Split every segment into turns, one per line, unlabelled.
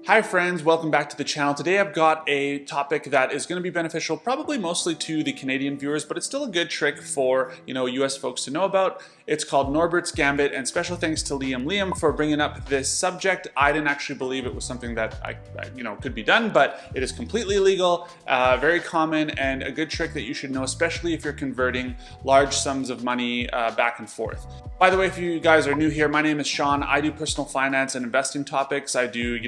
Hi friends, welcome back to the channel. Today I've got a topic that is going to be beneficial probably mostly to the Canadian viewers, but it's still a good trick for, US folks to know about. It's called Norbert's Gambit, and special thanks to Liam for bringing up this subject. I didn't actually believe it was something that I could be done, but it is completely legal, very common, and a good trick that you should know, especially if you're converting large sums of money back and forth. By the way, if you guys are new here, my name is Sean. I do personal finance and investing topics. I do,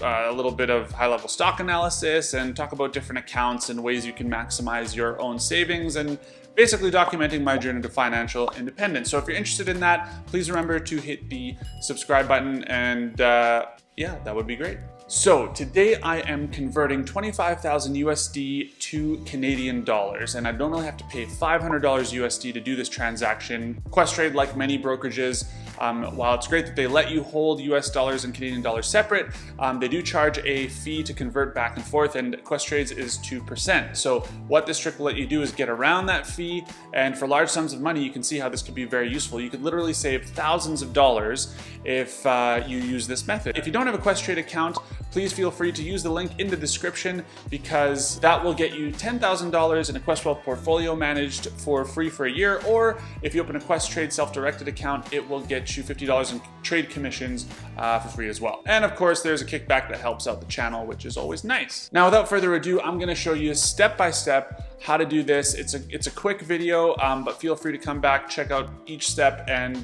a little bit of high-level stock analysis and talk about different accounts and ways you can maximize your own savings, and basically documenting my journey to financial independence. So if you're interested in that, please remember to hit the subscribe button, and yeah, that would be great. So today I am converting 25,000 USD to Canadian dollars, and I normally have to pay $500 USD to do this transaction. Questrade, like many brokerages, while it's great that they let you hold US dollars and Canadian dollars separate, they do charge a fee to convert back and forth, and Questrade's is 2%. So what this trick will let you do is get around that fee, and for large sums of money, you can see how this could be very useful. You could literally save thousands of dollars if you use this method. If you don't have a Questrade account, please feel free to use the link in the description, because that will get you $10,000 in a Questwealth portfolio managed for free for a year. Or if you open a Questrade self-directed account, it will get you $50 in trade commissions for free as well. And of course, there's a kickback that helps out the channel, which is always nice. Now, without further ado, I'm going to show you step by step how to do this. It's a quick video, but feel free to come back, check out each step, and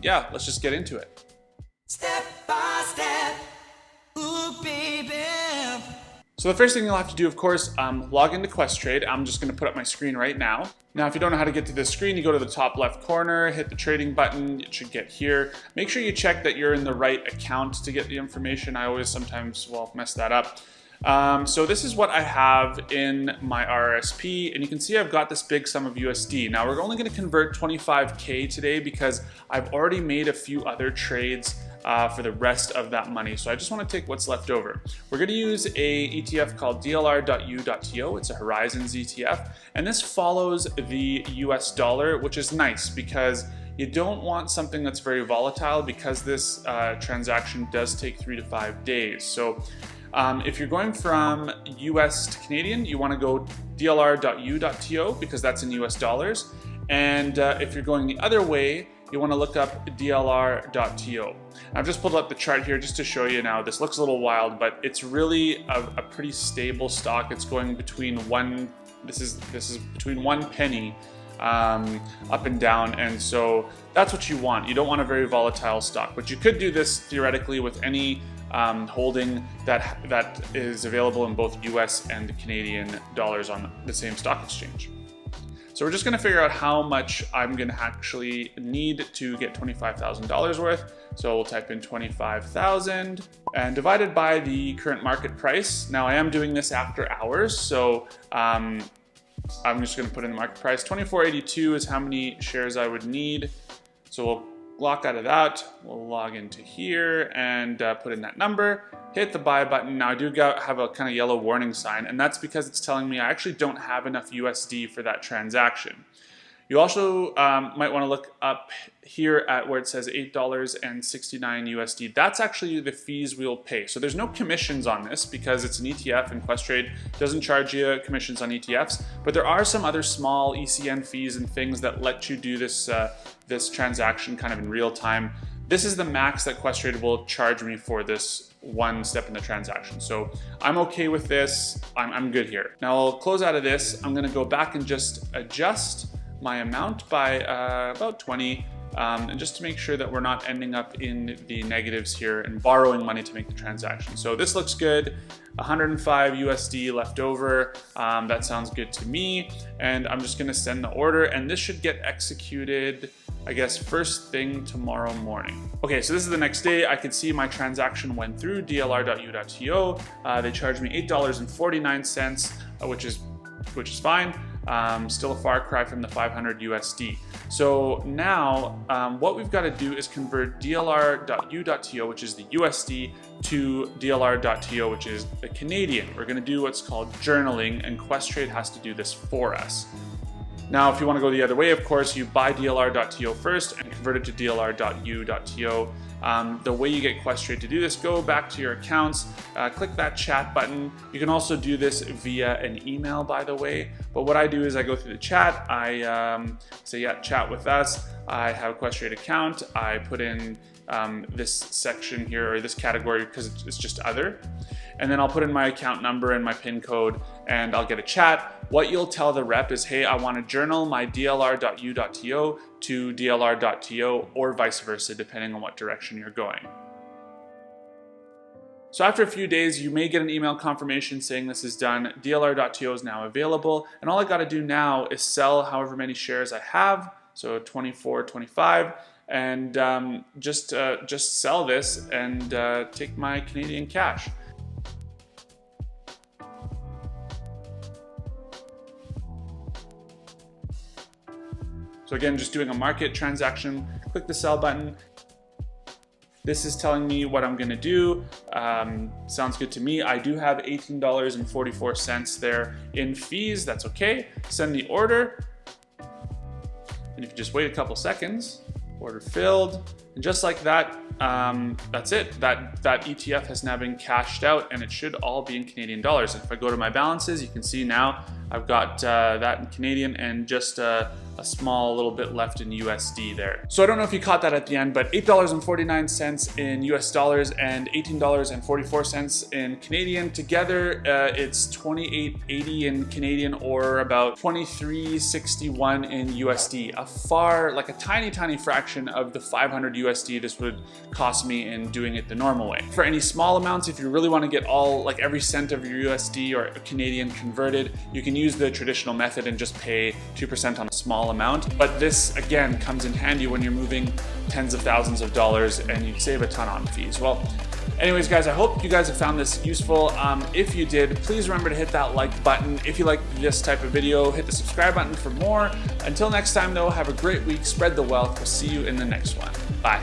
yeah, let's just get into it.
Step by step. Ooh, baby.
So the first thing you'll have to do, of course, log into Questrade. I'm just going to put up my screen right now. Now, if you don't know how to get to this screen, you go to the top left corner, hit the trading button. It should get here. Make sure you check that you're in the right account to get the information. I always sometimes, mess that up. So this is what I have in my RRSP, and you can see I've got this big sum of USD. Now we're only going to convert 25K today because I've already made a few other trades for the rest of that money. So I just want to take what's left over. We're going to use a ETF called DLR.U.TO. It's a Horizons ETF, and this follows the US dollar, which is nice because you don't want something that's very volatile, because this transaction does take 3 to 5 days. So if you're going from US to Canadian, you want to go DLR.U.TO because that's in US dollars. And if you're going the other way, you want to look up DLR.TO. I've just pulled up the chart here just to show you now. This looks a little wild, but it's really a pretty stable stock. It's going between this is between 1 penny up and down, and so that's what you want. You don't want a very volatile stock, but you could do this theoretically with any holding that is available in both US and Canadian dollars on the same stock exchange. So we're just going to figure out how much I'm going to actually need to get $25,000 worth. So we'll type in 25,000 and divided by the current market price. Now I am doing this after hours, so I'm just going to put in the market price. 24.82 is how many shares I would need. So we'll lock out of that. We'll log into here and put in that number. Hit the buy button. Now I do have a kind of yellow warning sign, and that's because it's telling me I actually don't have enough USD for that transaction. You also might want to look up here at where it says $8.69 USD. That's actually the fees we'll pay. So there's no commissions on this because it's an ETF, and Questrade doesn't charge you commissions on ETFs, but there are some other small ECN fees and things that let you do this, this transaction kind of in real time. This is the max that Questrade will charge me for this one step in the transaction. So I'm okay with this. I'm good here. Now I'll close out of this. I'm going to go back and just adjust my amount by about 20, and just to make sure that we're not ending up in the negatives here and borrowing money to make the transaction. So this looks good. 105 USD left over. That sounds good to me. And I'm just going to send the order, and this should get executed, I guess, first thing tomorrow morning. Okay, so this is the next day. I can see my transaction went through DLR.U.TO. They charged me $8.49, which is fine. Still a far cry from the 500 USD. So now what we've got to do is convert DLR.U.TO, which is the USD, to DLR.TO, which is the Canadian. We're going to do what's called journaling, and Questrade has to do this for us. Now, if you want to go the other way, of course, you buy DLR.TO first and convert it to DLR.U.TO. The way you get Questrade to do this, go back to your accounts, click that chat button. You can also do this via an email, by the way. But what I do is I go through the chat, I say, yeah, chat with us. I have a Questrade account. I put in this section here, or this category, because it's just other. And then I'll put in my account number and my PIN code, and I'll get a chat. What you'll tell the rep is, hey, I want to journal my DLR.U.TO to DLR.TO, or vice versa, depending on what direction you're going. So after a few days, you may get an email confirmation saying this is done. DLR.TO is now available, and all I got to do now is sell however many shares I have, so 24, 25, and just sell this and take my Canadian cash. So again, just doing a market transaction, click the sell button. This is telling me what I'm gonna do. Sounds good to me. I do have $18.44 there in fees, that's okay. Send the order. And if you just wait a couple seconds, order filled. And just like that, that's it. That ETF has now been cashed out, and it should all be in Canadian dollars. And if I go to my balances, you can see now I've got that in Canadian and just a small little bit left in USD there. So I don't know if you caught that at the end, but $8.49 in US dollars and $18.44 in Canadian. Together, it's $28.80 in Canadian, or about $23.61 in USD. Like a tiny fraction of the 500 USD this would cost me in doing it the normal way. For any small amounts, if you really want to get like every cent of your USD or Canadian converted, you can use the traditional method and just pay 2% on a small amount. But this, again, comes in handy when you're moving tens of thousands of dollars, and you save a ton on fees. Well, anyways, guys, I hope you guys have found this useful. If you did, please remember to hit that like button. If you like this type of video, hit the subscribe button for more. Until next time, though, have a great week. Spread the wealth. We'll see you in the next one. Bye.